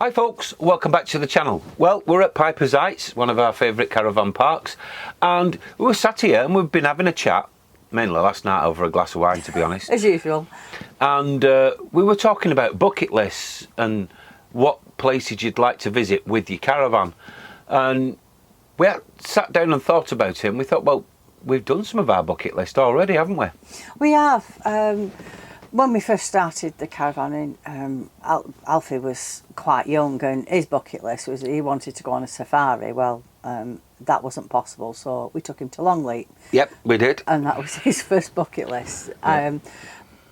Hi folks, welcome back to the channel. Well, we're at Piper's Heights, one of our favourite caravan parks, and we were sat here and we've been having a chat, mainly last night over a glass of wine to be honest. As usual. And we were talking about bucket lists and what places you'd like to visit with your caravan. And we sat down and thought about it and we thought, well, we've done some of our bucket list already, haven't we? We have. When we first started the caravanning, Alfie was quite young and his bucket list was he wanted to go on a safari. Well, that wasn't possible, so we took him to Longleat. Yep, we did. And that was his first bucket list. Yeah.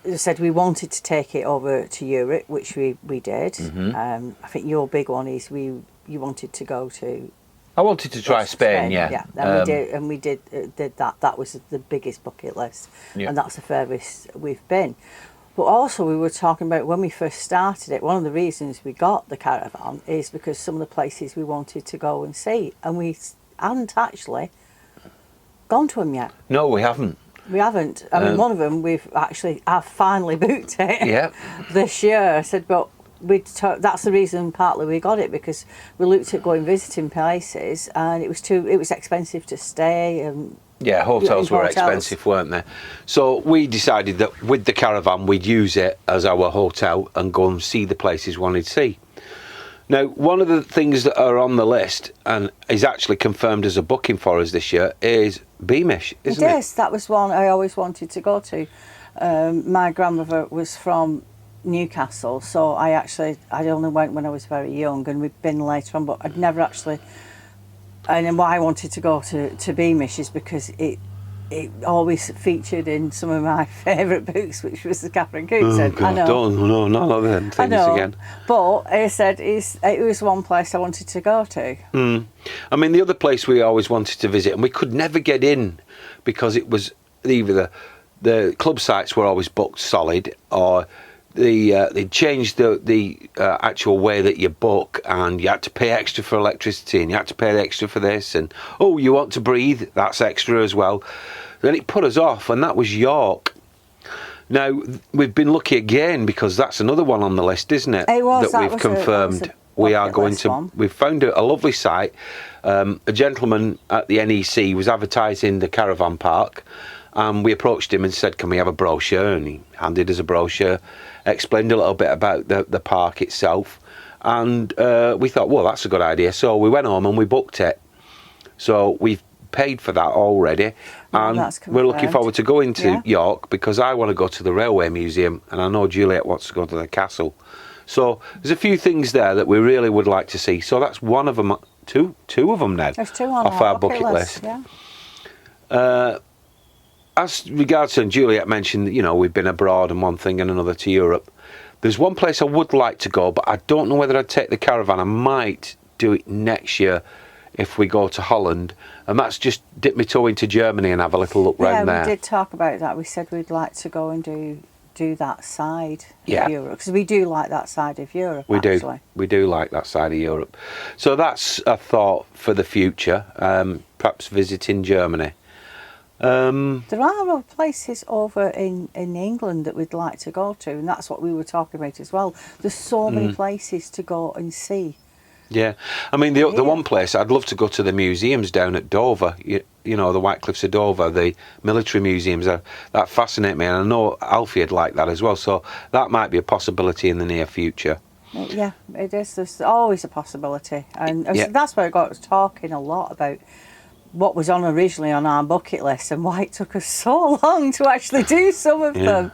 As I said, we wanted to take it over to Europe, which we did. Mm-hmm. I think your big one is you wanted to go to... I wanted to try Spain, yeah. And we did that. That was the biggest bucket list, yeah. And that's the furthest we've been. But also we were talking about when we first started it, one of the reasons we got the caravan is because some of the places we wanted to go and see, and we hadn't actually gone to them yet. No, we haven't. We haven't. I mean, one of them I've finally booked it. Yeah. This year. I said, but that's the reason partly we got it, because we looked at going visiting places and it was expensive to stay, and yeah, hotels were expensive, weren't they? So we decided that with the caravan we'd use it as our hotel and go and see the places we wanted to see. Now, one of the things that are on the list and is actually confirmed as a booking for us this year is Beamish, isn't it? It is. That was one I always wanted to go to. My grandmother was from Newcastle, so I only went when I was very young, and we've been later on, but I'd never actually. And then why I wanted to go to Beamish is because it always featured in some of my favourite books, which was the Catherine Coote. Oh God, no, none of them things again. But I said it was one place I wanted to go to. I mean, the other place we always wanted to visit, and we could never get in because it was either the club sites were always booked solid, or they changed the actual way that you book, and you had to pay extra for electricity, and you had to pay extra for this, and oh, you want to breathe, that's extra as well. Then it put us off, and that was York. Now we've been lucky again, because that's another one on the list, isn't it? It was, that we've confirmed. We are going to. We've found a lovely site. A gentleman at the NEC was advertising the caravan park. We approached him and said, can we have a brochure? And he handed us a brochure, explained a little bit about the park itself. And we thought, well, that's a good idea. So we went home and we booked it. So we've paid for that already. And we're looking forward to going to York, because I want to go to the Railway Museum. And I know Juliet wants to go to the castle. So there's a few things there that we really would like to see. So that's one of them, two of them now. There's two on off our bucket list. Yeah. As regards to, and Juliet mentioned, we've been abroad and one thing and another to Europe. There's one place I would like to go, but I don't know whether I'd take the caravan. I might do it next year if we go to Holland, and that's just dip my toe into Germany and have a little look round there. Yeah, we did talk about that. We said we'd like to go and do that side of Europe, because we do like that side of Europe. We do like that side of Europe. So that's a thought for the future, perhaps visiting Germany. There are other places over in England that we'd like to go to, and that's what we were talking about as well. There's so many places to go and see. Yeah, I mean, the one place I'd love to go to, the museums down at Dover. You know, the White Cliffs of Dover, the military museums. That fascinate me, and I know Alfie would like that as well. So that might be a possibility in the near future. Yeah, it is. There's always a possibility, and that's where I got talking a lot about what was originally on our bucket list and why it took us so long to actually do some of them.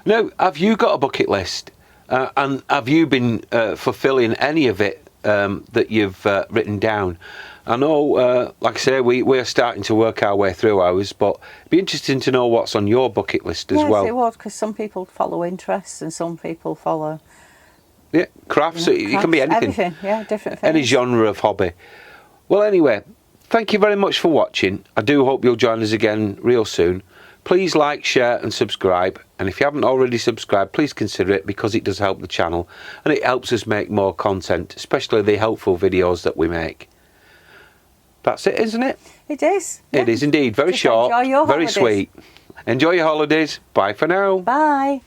Now, have you got a bucket list? And have you been fulfilling any of it that you've written down? I know, like I say, we're starting to work our way through ours, but it'd be interesting to know what's on your bucket list as well. Yes, it would, because some people follow interests and some people follow... Yeah, crafts. It can be anything. Everything, different things. Any genre of hobby. Well, anyway, thank you very much for watching. I do hope you'll join us again real soon. Please like, share and subscribe. And if you haven't already subscribed, please consider it, because it does help the channel. And it helps us make more content, especially the helpful videos that we make. That's it, isn't it? It is. It is indeed. Very short, very sweet. Enjoy your holidays. Bye for now. Bye.